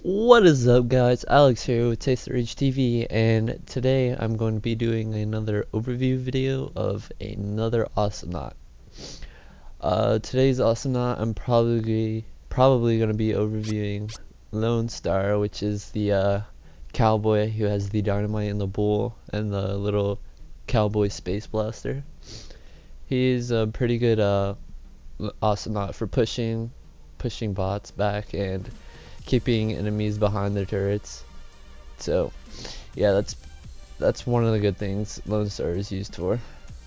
What is up, guys? Alex here with TasteTheRageTV, and today I'm going to be doing another overview video of another Awesomenaut. Today's Awesomenaut, I'm probably going to be overviewing Lonestar, which is the cowboy who has the dynamite and the bull and the little cowboy space blaster. He's a pretty good Awesomenaut for pushing bots back and keeping enemies behind their turrets. So yeah, that's one of the good things Lonestar is used for.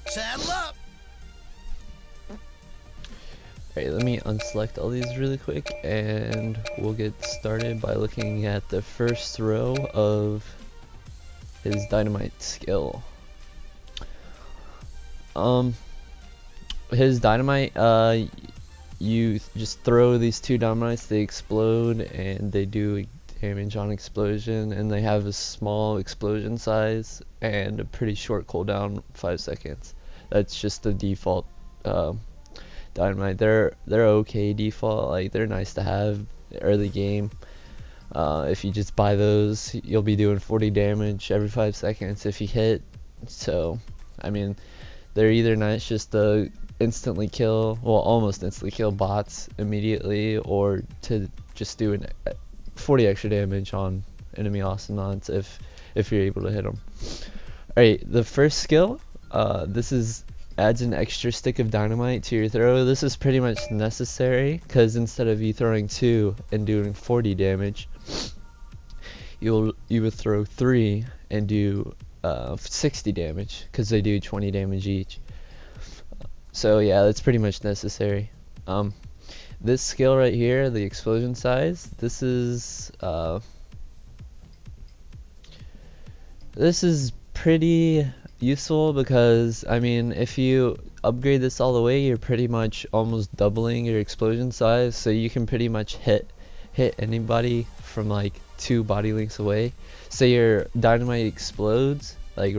Saddle up. Alright, let me unselect all these really quick and we'll get started by looking at the first row of his dynamite skill. His dynamite, you just throw these two dynamites, they explode and they do damage on explosion, and they have a small explosion size and a pretty short cooldown, 5 seconds. That's just the default dynamite. They're okay default, like they're nice to have early game. If you just buy those, you'll be doing 40 damage every 5 seconds if you hit. So I mean, they're either nice just to instantly kill, well, almost instantly kill bots immediately, or to just do 40 extra damage on enemy Awesomenauts if you're able to hit them. Alright, the first skill, this adds an extra stick of dynamite to your throw. This is pretty much necessary because instead of you throwing 2 and doing 40 damage, you would throw 3 and do 60 damage because they do 20 damage each. So yeah, that's pretty much necessary. This skill right here, the explosion size, this is pretty useful because, I mean, if you upgrade this all the way, you're pretty much almost doubling your explosion size, so you can pretty much hit anybody from like 2 body lengths away. Say your dynamite explodes, like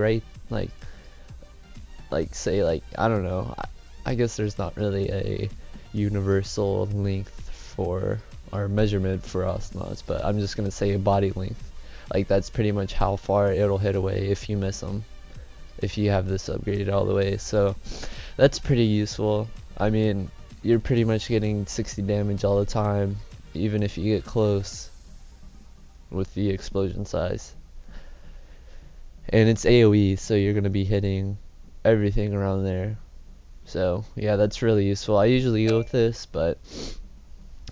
say, like, I don't know, I guess there's not really a universal length for our measurement for Awesomenauts, but I'm just gonna say a body length. Like, that's pretty much how far it'll hit away if you miss them, if you have this upgraded all the way. So that's pretty useful. I mean, you're pretty much getting 60 damage all the time, even if you get close with the explosion size. And it's AoE, so you're gonna be hitting everything around there. So yeah, that's really useful. I usually go with this, but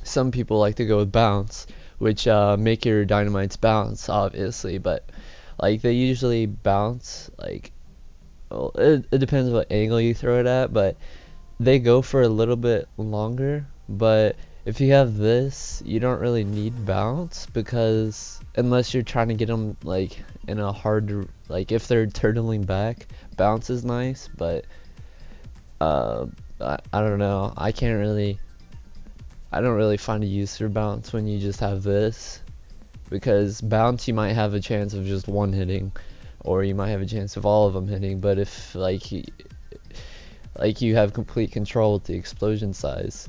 some people like to go with bounce, which make your dynamites bounce, obviously, but like they usually bounce, like, well, it depends what angle you throw it at, but they go for a little bit longer. But if you have this, you don't really need bounce, because unless you're trying to get them like in a hard, like if they're turtling back, bounce is nice, but I don't know, I don't really find a use for bounce when you just have this, because bounce you might have a chance of just one hitting, or you might have a chance of all of them hitting, but if like you have complete control with the explosion size.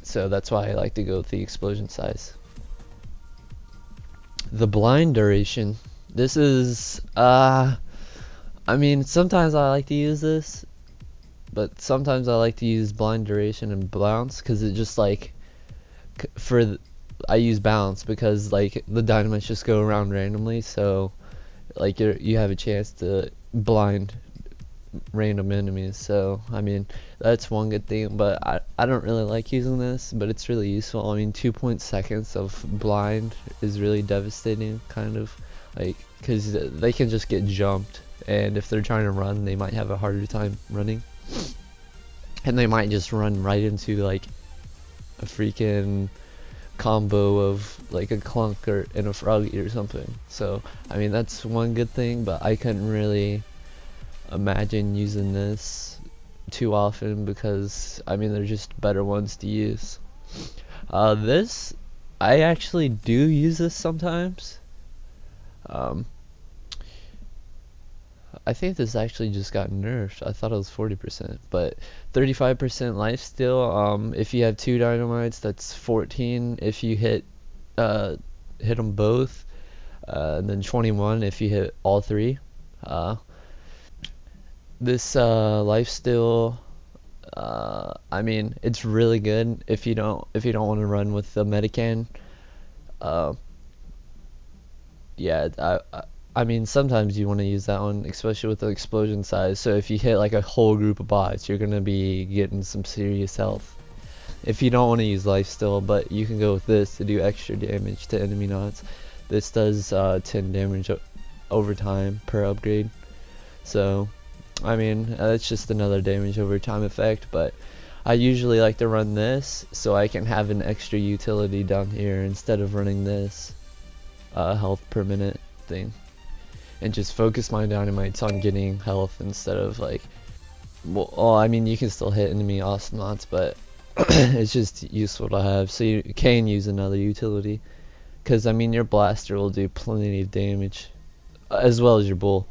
So that's why I like to go with the explosion size. The blind duration, this is I mean, sometimes I like to use this, but sometimes I like to use blind duration and bounce, because it just like, I use bounce because like the dynamites just go around randomly, so like you have a chance to blind random enemies. So I mean, that's one good thing, but I don't really like using this, but it's really useful. I mean, 2 seconds of blind is really devastating, kind of, like, because they can just get jumped, and if they're trying to run, they might have a harder time running, and they might just run right into like a freaking combo of like a clunk and a froggy or something. So I mean, that's one good thing, but I couldn't really imagine using this too often, because I mean, they're just better ones to use. This, I actually do use this sometimes. I think this actually just got nerfed. I thought it was 40%, but 35% lifesteal. If you have 2 dynamites, that's 14. If you hit hit them both, and then 21 if you hit all three. This lifesteal, I mean, it's really good if you don't want to run with the Medican. Uh, yeah, I mean, sometimes you want to use that one, especially with the explosion size. So if you hit like a whole group of bots, you're gonna be getting some serious health. If you don't want to use lifesteal, but you can go with this to do extra damage to enemy knots. This does 10 damage over time per upgrade. So, I mean, that's just another damage over time effect, but I usually like to run this so I can have an extra utility down here instead of running this health per minute thing, and just focus my dynamites on getting health instead of like, well, I mean, you can still hit enemy Awesomenauts, but it's just useful to have, so you can use another utility, because I mean your blaster will do plenty of damage, as well as your bull,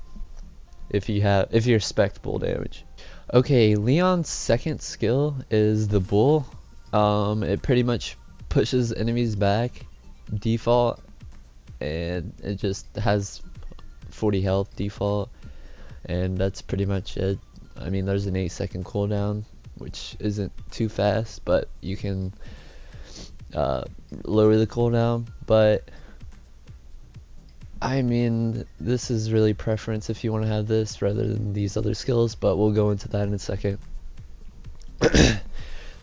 if you're spec bull damage. Okay, Leon's second skill is the bull. It pretty much pushes enemies back default, and it just has 40 health default, and that's pretty much it. I mean, there's an 8-second cooldown, which isn't too fast, but you can lower the cooldown. But I mean, this is really preference if you want to have this rather than these other skills, but we'll go into that in a second.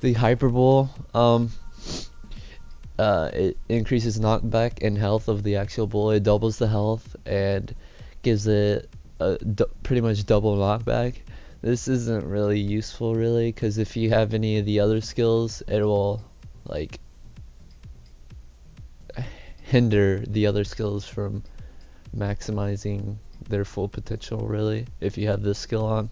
The Hyperbole, it increases knockback and health of the actual bull. It doubles the health and gives it a pretty much double knockback. This isn't really useful, really, because if you have any of the other skills, it will like hinder the other skills from maximizing their full potential, really. If you have this skill on,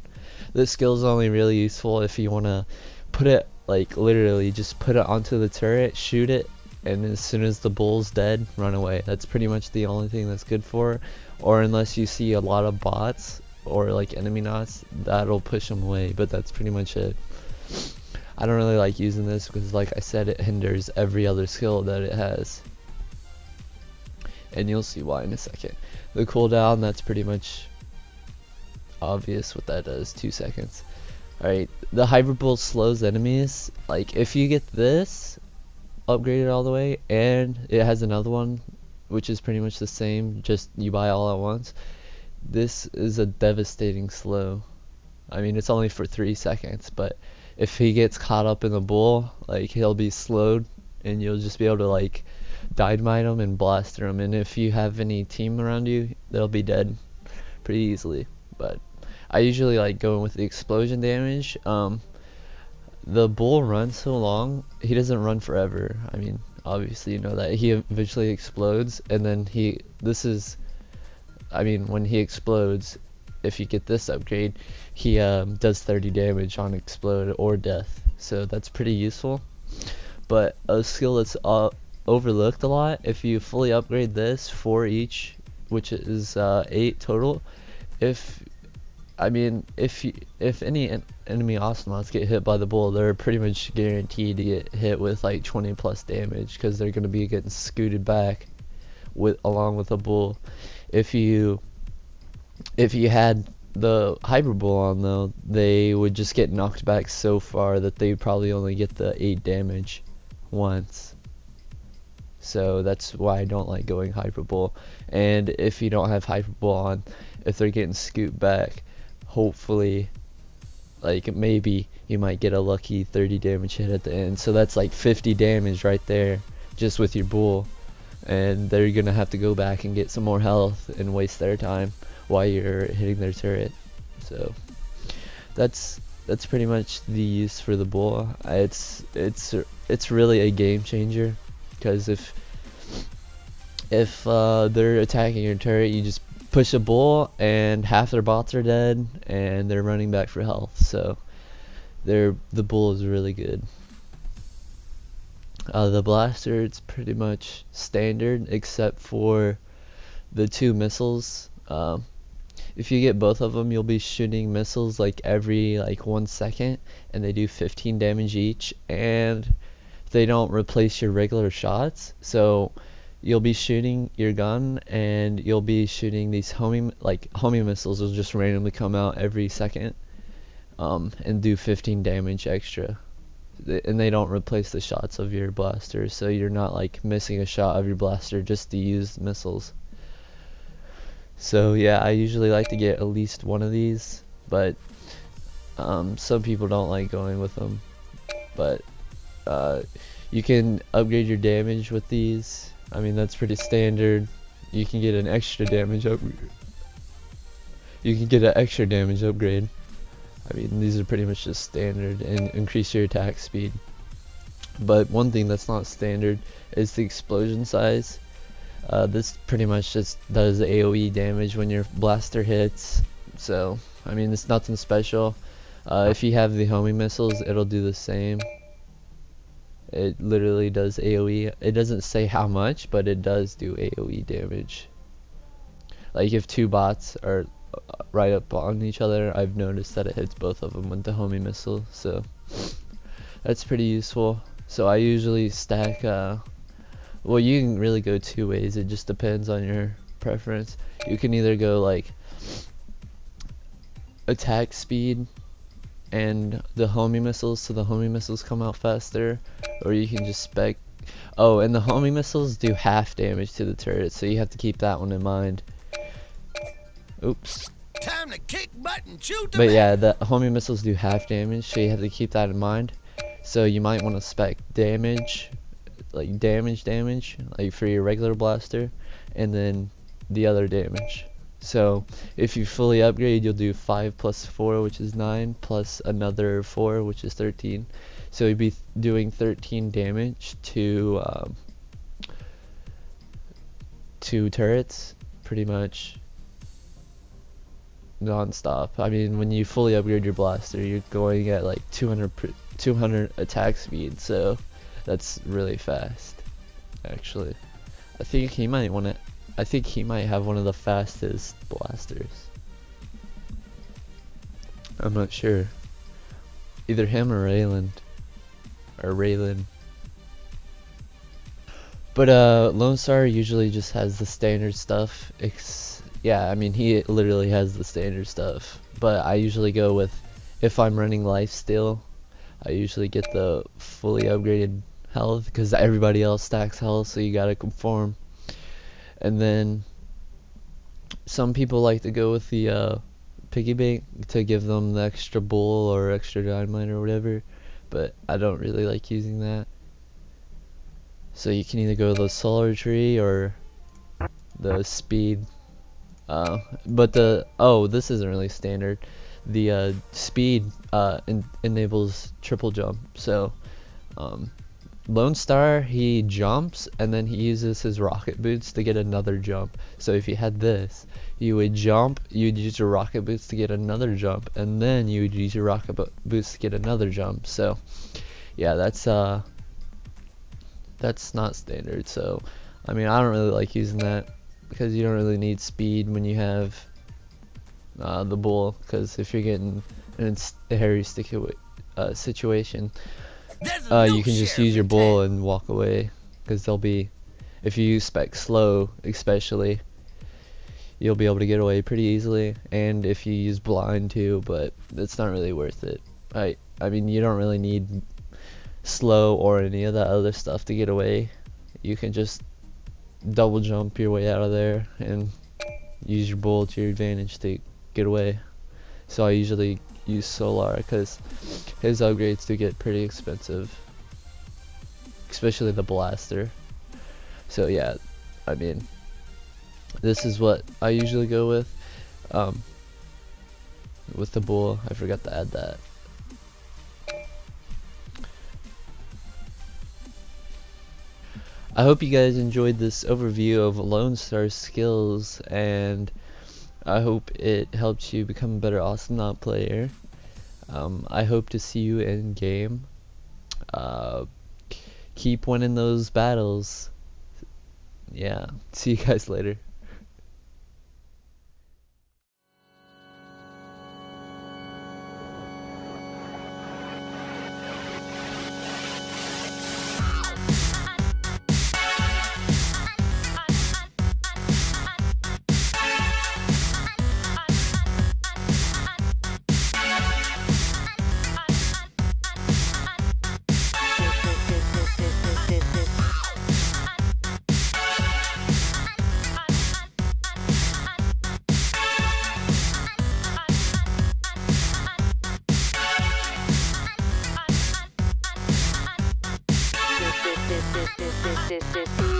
this skill is only really useful if you want to put it, like, literally just put it onto the turret, shoot it, and as soon as the bull's dead, run away. That's pretty much the only thing that's good for, or unless you see a lot of bots or like enemy knots, that'll push them away, but that's pretty much it. I don't really like using this because, like I said, it hinders every other skill that it has, and you'll see why in a second. The cooldown, that's pretty much obvious what that does, 2 seconds. Alright, the Hyperbole slows enemies. Like, if you get this upgraded all the way, and it has another one which is pretty much the same, just you buy all at once, this is a devastating slow. I mean, it's only for 3 seconds, but if he gets caught up in the bull, like, he'll be slowed, and you'll just be able to, like, dynamite him and blast through him, and if you have any team around you, they'll be dead pretty easily. But I usually like going with the explosion damage. The bull runs so long, he doesn't run forever. I mean, obviously you know that he eventually explodes, and then when he explodes, if you get this upgrade, he does 30 damage on explode or death, so that's pretty useful. But a skill that's overlooked a lot, if you fully upgrade this, 4 each, which is 8 total. If any enemy Awesomenauts get hit by the bull, they're pretty much guaranteed to get hit with like 20 plus damage, because they're going to be getting scooted back along with a bull. If you had the Hyperbole on, though, they would just get knocked back so far that they probably only get the 8 damage once. So that's why I don't like going Hyperbole. And if you don't have Hyperbole on, if they're getting scooped back, hopefully, like, maybe you might get a lucky 30 damage hit at the end. So that's like 50 damage right there just with your bull, and they're gonna have to go back and get some more health and waste their time while you're hitting their turret. So that's pretty much the use for the bull. It's really a game changer, because if they're attacking your turret, you just push a bull and half their bots are dead and they're running back for health. So the bull is really good. The blaster, it's pretty much standard except for the 2 missiles. If you get both of them, you'll be shooting missiles like every 1 second, and they do 15 damage each, and they don't replace your regular shots. So you'll be shooting your gun, and you'll be shooting these homing missiles will just randomly come out every second, and do 15 damage extra. And they don't replace the shots of your blaster, so you're not like missing a shot of your blaster just to use missiles. So yeah, I usually like to get at least one of these, but some people don't like going with them. But you can upgrade your damage with these. I mean, that's pretty standard. You can get an extra damage upgrade. I mean, these are pretty much just standard and increase your attack speed. But one thing that's not standard is the explosion size. This pretty much just does AoE damage when your blaster hits. So, I mean, it's nothing special. If you have the homing missiles, it'll do the same. It literally does AoE. It doesn't say how much, but it does do AoE damage. Like if two bots are right up on each other, I've noticed that it hits both of them with the homing missile. So that's pretty useful. So I usually stack, well, you can really go two ways. It just depends on your preference. You can either go like attack speed and the homing missiles, so the homing missiles come out faster, or you can just spec. Oh, and the homing missiles do half damage to the turret, so you have to keep that one in mind. Oops. Time to kick butt and shoot But yeah, the homing missiles do half damage, so you have to keep that in mind. So you might want to spec damage, like damage, like for your regular blaster, and then the other damage. So if you fully upgrade, you'll do 5 plus 4, which is 9, plus another 4, which is 13. So you'd be doing 13 damage to turrets, pretty much non-stop. I mean, when you fully upgrade your blaster, you're going at like 200 attack speed, so that's really fast. Actually, I think he might have one of the fastest blasters. I'm not sure. Either him or Raylan. But Lonestar usually just has the standard stuff. Yeah, I mean, he literally has the standard stuff. But I usually go with, if I'm running lifesteal, I usually get the fully upgraded health, because everybody else stacks health, so you gotta conform. And then some people like to go with the piggy bank to give them the extra bull or extra dynamite or whatever, but I don't really like using that. So you can either go the solar tree or the speed. But this isn't really standard. The speed enables triple jump. So Lonestar, he jumps and then he uses his rocket boots to get another jump. So if you had this, you would jump, you'd use your rocket boots to get another jump, and then you would use your rocket boots to get another jump. So yeah, that's not standard. So I mean, I don't really like using that, because you don't really need speed when you have the bull, because if you're getting in a hairy sticky situation, you can just use your bull and walk away, because they'll be, if you use spec slow especially, you'll be able to get away pretty easily. And if you use blind too, but it's not really worth it. I mean, you don't really need slow or any of that other stuff to get away. You can just double jump your way out of there and use your bull to your advantage to get away. So I usually use Solar, because his upgrades do get pretty expensive, especially the blaster. So yeah, I mean, this is what I usually go with the bull. I forgot to add that. I hope you guys enjoyed this overview of Lonestar's skills, and I hope it helps you become a better Awesomenaut player. I hope to see you in game. Keep winning those battles. Yeah, see you guys later. this.